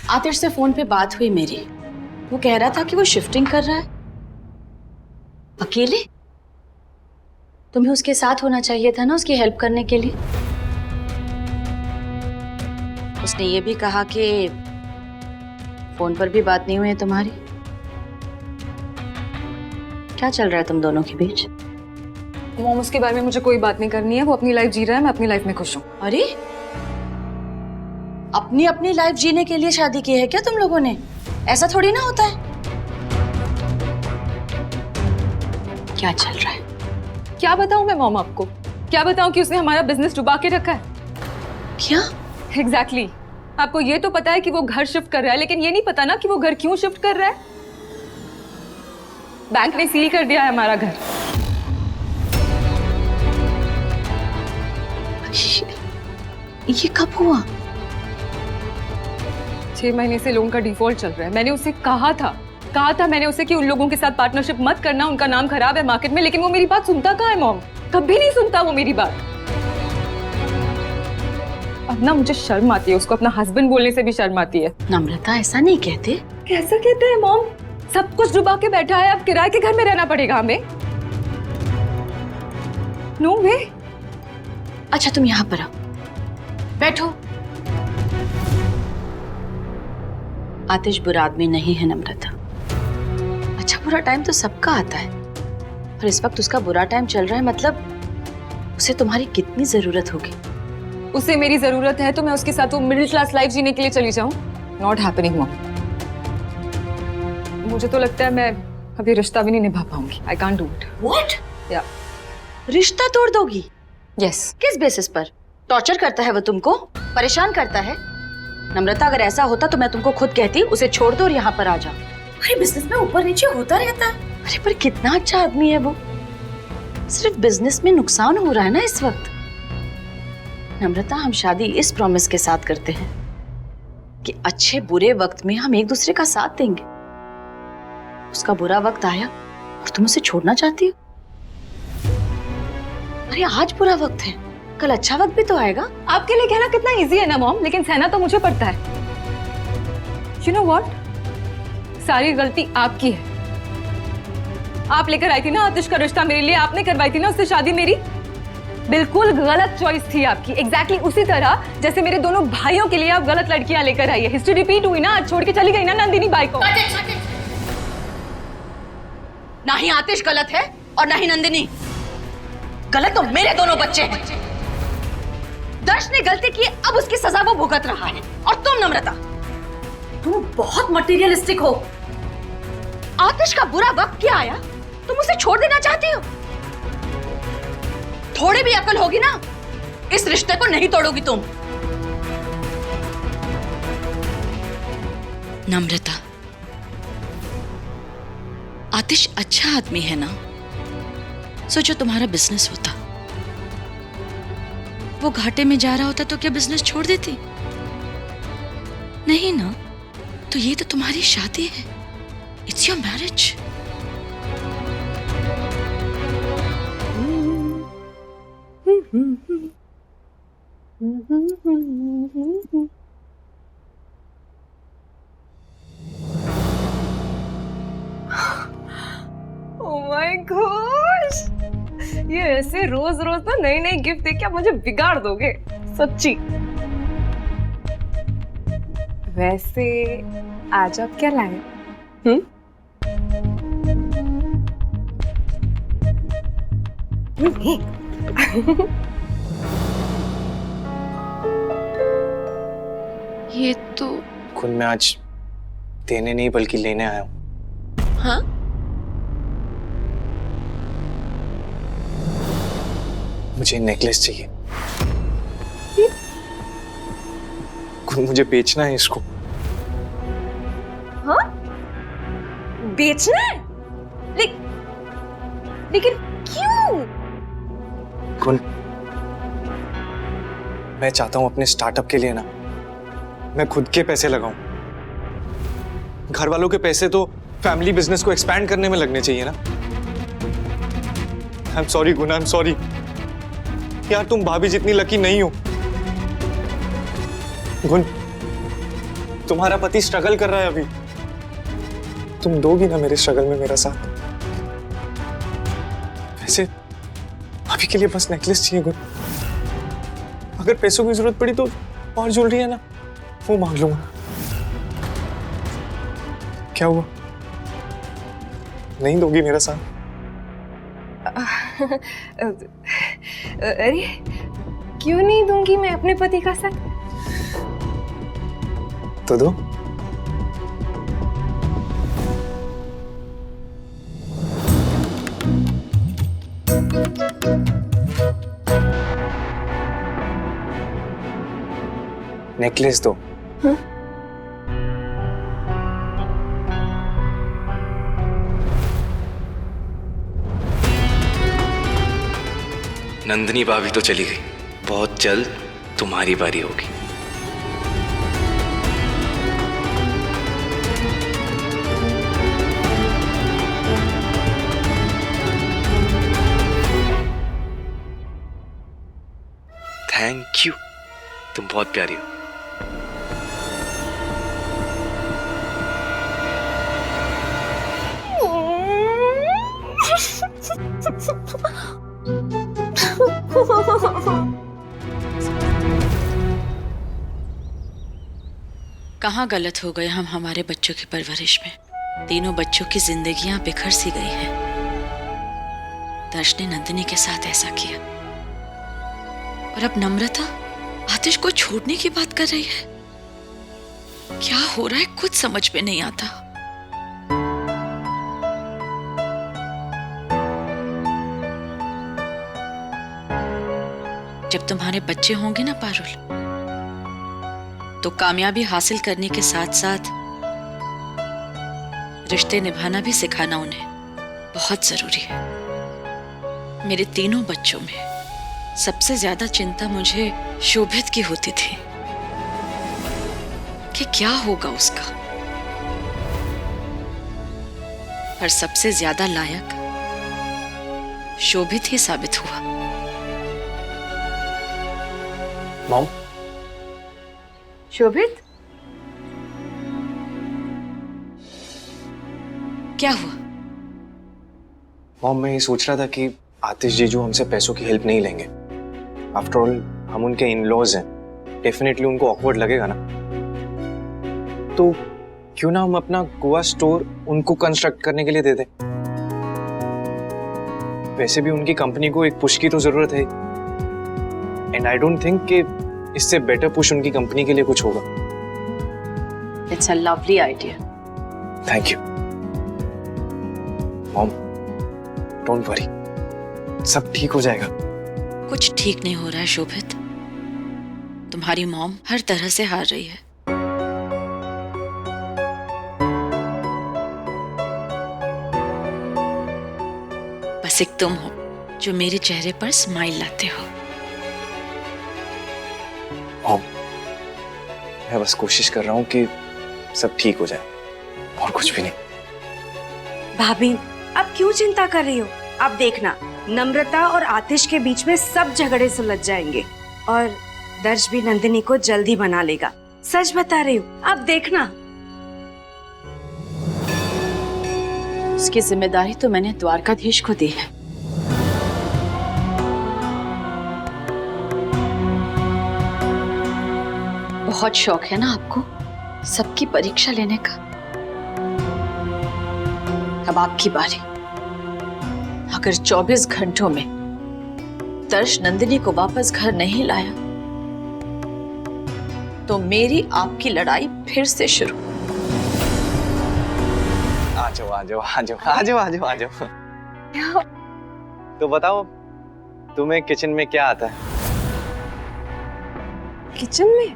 आतिश से फोन पे बात हुई मेरी। वो कह रहा था कि वो शिफ्टिंग कर रहा है अकेले। तुम्हें उसके साथ होना चाहिए था ना, उसकी हेल्प करने के लिए। उसने ये भी कहा कि फोन पर भी बात नहीं हुई है तुम्हारी। क्या चल रहा है तुम दोनों के बीच? मॉम, उसके बारे में मुझे कोई बात नहीं करनी है। वो अपनी लाइफ जी रहा है, मैं अपनी लाइफ में खुश हूँ। अरे, अपनी अपनी लाइफ जीने के लिए शादी की है क्या तुम लोगों ने? ऐसा थोड़ी ना होता है। क्या चल रहा है? क्या बताऊं मैं मॉम आपको? क्या बताऊं कि उसने हमारा बिजनेस डुबा के रखा है। क्या? एग्जैक्टली आपको ये तो पता है कि वो घर शिफ्ट कर रहा है, लेकिन ये नहीं पता ना कि वो घर क्यों शिफ्ट कर रहा है। बैंक ने सील कर दिया है हमारा घर। ये कब हुआ? 6 महीने से लोन का डिफॉल्ट चल रहा है। मैंने उससे कहा था मैंने उसे कि उन लोगों के साथ पार्टनरशिप मत करना, उनका नाम खराब है मार्केट में, लेकिन वो मेरी बात सुनता कहाँ है मॉम? कभी नहीं सुनता वो मेरी बात। अब ना मुझे शर्म आती है, उसको अपना हस्बैंड बोलने से भी शर्म आती है। नम्रता, ऐसा नहीं कहते। कैसा कहते हैं मॉम? सब कुछ डुबा के बैठा है, अब किराए के घर में रहना पड़ेगा हमें। नो वे। अच्छा तुम यहाँ पर आओ, बैठो। आतिश बुरा आदमी नहीं है नम्रता। अच्छा बुरा टाइम तो सबका आता है, और इस वक्त उसका बुरा टाइम चल रहा है, मतलब उसे तुम्हारी कितनी जरूरत होगी। उसे मेरी जरूरत है तो मैं उसके साथ वो मिडिल क्लास लाइफ जीने के लिए चली जाऊं? Not happening mom. मुझे तो लगता है मैं अभी रिश्ता भी नहीं निभा पाऊंगी। I can't do it. What? या रिश्ता तोड़ दोगी? यस। किस बेसिस पर? टॉर्चर करता है वो तुमको, परेशान करता है? नम्रता, अगर ऐसा होता तो मैं तुमको खुद कहती उसे छोड़ दो और यहाँ पर आ जाओ। अरे बिजनेस में ऊपर नीचे होता रहता है। अरे पर कितना अच्छा आदमी है वो। सिर्फ बिजनेस में नुकसान हो रहा है ना इस वक्त। नम्रता, हम शादी इस प्रॉमिस के साथ करते हैं कि अच्छे बुरे वक्त में हम एक दूसरे का साथ देंगे। उसका बुरा वक्त आया और तुम उसे छोड़ना चाहती हो? अरे आज बुरा वक्त है, कल अच्छा वक्त भी तो आएगा। आपके लिए कहना कितना इजी है ना मॉम, लेकिन सहना तो मुझे पड़ता है। यू नो व्हाट, सारी गलती आपकी है। आप लेकर आई थी ना आतिश का रिश्ता मेरे लिए, आपने करवाई थी ना उससे शादी मेरी। बिल्कुल गलत चॉइस थी आपकी। एग्जैक्टली उसी तरह जैसे मेरे दोनों भाइयों के लिए आप गलत लड़कियां लेकर आई है। हिस्ट्री रिपीट हुई ना, आज छोड़ के चली गई ना नंदिनी बाई को। ना ही आतिश गलत है और ना ही नंदिनी। गलत तो मेरे दोनों बच्चे हैं। दर्श ने गलती की, अब उसकी सजा वो भुगत रहा है। और तुम नम्रता, तुम बहुत मटेरियलिस्टिक हो। आतिश का बुरा वक्त क्या आया, तुम उसे छोड़ देना चाहती हो? थोड़ी भी अकल होगी ना, इस रिश्ते को नहीं तोड़ोगी तुम। नम्रता, आतिश अच्छा आदमी है ना। सोचो तुम्हारा बिजनेस होता, वो घाटे में जा रहा होता तो क्या बिजनेस छोड़ देती? नहीं ना। तो ये तो तुम्हारी शादी है, it's your marriage. Oh my God, ये ऐसे रोज रोज ना नई नई गिफ्ट देके आप मुझे बिगाड़ दोगे सच्ची। वैसे आज आप क्या लाए? ये तो खुद मैं आज देने नहीं बल्कि लेने आया हूँ। हाँ? मुझे नेकलेस चाहिए। खुद मुझे बेचना है इसको। हाँ? बेचना है? लेकिन क्यों? कुन, मैं चाहता हूं अपने स्टार्टअप के लिए ना मैं खुद के पैसे लगाऊं। घर वालों के पैसे तो फैमिली बिजनेस को एक्सपैंड करने में लगने चाहिए ना। I am sorry Guna, I am sorry यार, तुम भाभी जितनी लकी नहीं हो। गुन, तुम्हारा पति स्ट्रगल कर रहा है अभी, तुम दोगी ना मेरे स्ट्रगल में मेरा साथ? वैसे अभी के लिए बस नेकलेस चाहिए गुड। अगर पैसों की जरूरत पड़ी तो और ज्वेलरी है ना, वो मांग लूंगा। क्या हुआ, नहीं दोगी मेरा साथ? अरे क्यों नहीं दूंगी मैं अपने पति का साथ? तो दो। नेकलेस दो। नंदिनी भाभी तो चली गई, बहुत जल्द तुम्हारी बारी होगी। थैंक यू, तुम बहुत प्यारी हो। कहाँ गलत हो गए हम हमारे बच्चों की परवरिश में। तीनों बच्चों की जिंदगियां बिखर सी गई हैं। दर्श ने नंदिनी के साथ ऐसा किया और अब नम्रता आतिश को छोड़ने की बात कर रही है। क्या हो रहा है कुछ समझ में नहीं आता। जब तुम्हारे बच्चे होंगे ना पारुल, तो कामयाबी हासिल करने के साथ साथ रिश्ते निभाना भी सिखाना उन्हें बहुत जरूरी है। मेरे तीनों बच्चों में सबसे ज्यादा चिंता मुझे शोभित की होती थी कि क्या होगा उसका, पर सबसे ज्यादा लायक शोभित ही साबित हुआ। मॉम, शोभित, क्या हुआ? मॉम मैं ये सोच रहा था कि आतिश जीजू हमसे पैसों की हेल्प नहीं लेंगे। आफ्टर ऑल हम उनके इन-लॉज हैं, डेफिनेटली उनको ऑकवर्ड लगेगा ना। तो क्यों ना हम अपना गोवा स्टोर उनको कंस्ट्रक्ट करने के लिए दे दें। वैसे भी उनकी कंपनी को एक पुश की तो जरूरत है, एंड आई डोंट थिंक कि इससे बेटर पुश उनकी कंपनी के लिए कुछ होगा। It's a lovely idea. Thank you mom, don't worry, सब ठीक हो जाएगा। कुछ ठीक नहीं हो रहा है शोभित। तुम्हारी मॉम हर तरह से हार रही है। बस एक तुम हो जो मेरे चेहरे पर स्माइल लाते हो। मॉम, मैं बस कोशिश कर रहा हूँ कि सब ठीक हो जाए, और कुछ भी नहीं। भाभी, अब क्यों चिंता कर रही हो? अब देखना, नम्रता और आतिश के बीच में सब झगड़े सुलझ जाएंगे और दर्श भी नंदिनी को जल्दी बना लेगा। सच बता रही हूँ, अब देखना। इसकी जिम्मेदारी तो मैंने द्वारकाधीश को दी है। बहुत शौक है ना आपको सबकी परीक्षा लेने का। अब आपकी बारी। अगर 24 घंटों में दर्श नंदिनी को वापस घर नहीं लाया तो मेरी आपकी लड़ाई फिर से शुरू। आ जाओ आ जाओ आ जाओ आ जाओ आ जाओ आ जाओ। तो बताओ, तुम्हें किचन में क्या आता है? किचन में?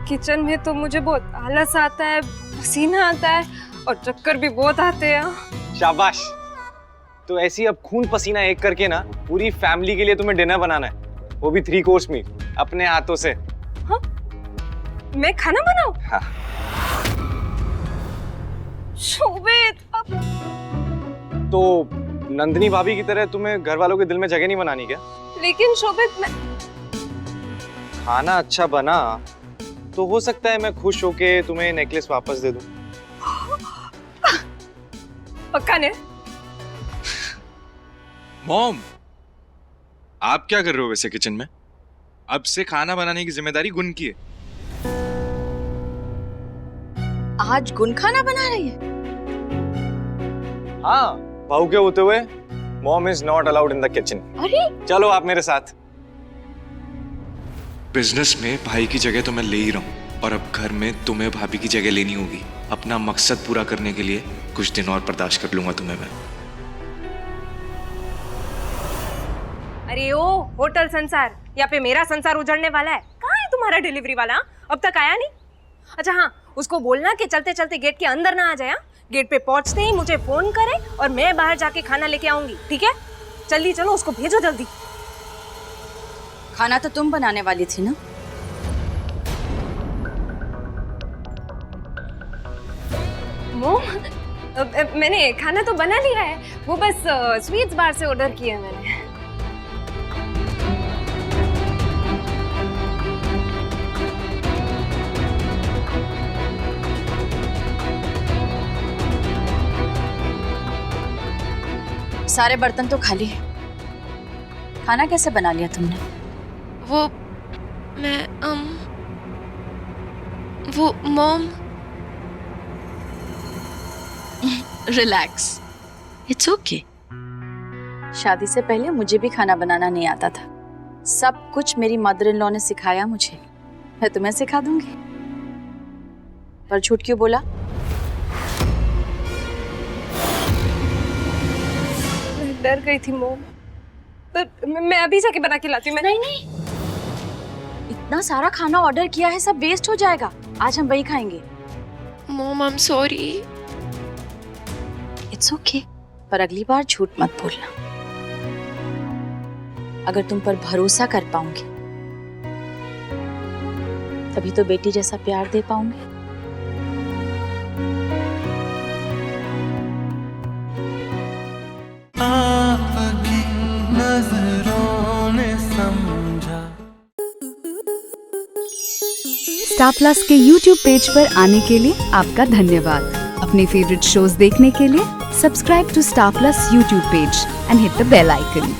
किचन में तो मुझे बहुत आलस आता है, पसीना आता है और चक्कर भी बहुत आते हैं। शाबाश। तो ऐसी अब खून पसीना एक करके ना पूरी फैमिली के लिए तुम्हें डिनर बनाना है, वो भी 3 कोर्स मील अपने हाथों से। हाँ? मैं खाना बनाऊं? हाँ। शोभित, अब तो नंदिनी भाभी की तरह तुम्हें घर वालों के दिल में जगह नहीं बनानी क्या? लेकिन शोभित, खाना अच्छा बना तो हो सकता है मैं खुश होके तुम्हें नेकलेस वापस दे दूं। पक्का ने? मॉम, आप क्या कर रहे हो वैसे किचन में? अब से खाना बनाने की जिम्मेदारी गुन की है। आज गुन खाना बना रही है? हाँ, बहू के होते हुए mom is not allowed in the kitchen. अरे चलो आप मेरे साथ। बिजनेस में भाई की जगह तो मैं ले ही रहा हूँ, और अब घर में तुम्हें भाभी की जगह लेनी होगी। अपना मकसद पूरा करने के लिए कुछ दिन और बर्दाश्त कर लूंगा तुम्हें मैं। अरे ओ होटल संसार, यहाँ पे मेरा संसार उजड़ने वाला है। कहाँ है तुम्हारा डिलीवरी वाला? अब तक आया नहीं? अच्छा हाँ, उसको बोलना कि चलते चलते गेट के अंदर ना आ जाए। गेट पे पहुंचते ही मुझे फोन करे और मैं बाहर जाके खाना लेके आऊंगी, ठीक है? जल्दी चलो, उसको भेजो जल्दी। खाना तो तुम बनाने वाली थी ना? मॉम, मैंने खाना तो बना लिया है, वो बस स्वीट्स बार से ऑर्डर किया है मैंने। सारे बर्तन तो खाली है, खाना कैसे बना लिया तुमने? वो मॉम। Relax, it's okay. शादी से पहले मुझे भी खाना बनाना नहीं आता था। सब कुछ मेरी मदर इन लॉ ने सिखाया मुझे। मैं तुम्हें सिखा दूंगी। पर झूठ क्यों बोला? डर गई थी मॉम, पर मैं अभी जाके बना के लाती हूँ। नहीं, इतना सारा खाना ऑर्डर किया है, सब वेस्ट हो जाएगा। आज हम वही खाएंगे। Mom I am sorry. It's okay, पर अगली बार झूठ मत बोलना। अगर तुम पर भरोसा कर पाऊंगी तभी तो बेटी जैसा प्यार दे पाऊंगी। स्टार प्लस के YouTube पेज पर आने के लिए आपका धन्यवाद। अपने फेवरेट शोज देखने के लिए subscribe to Star Plus YouTube page and hit the bell icon.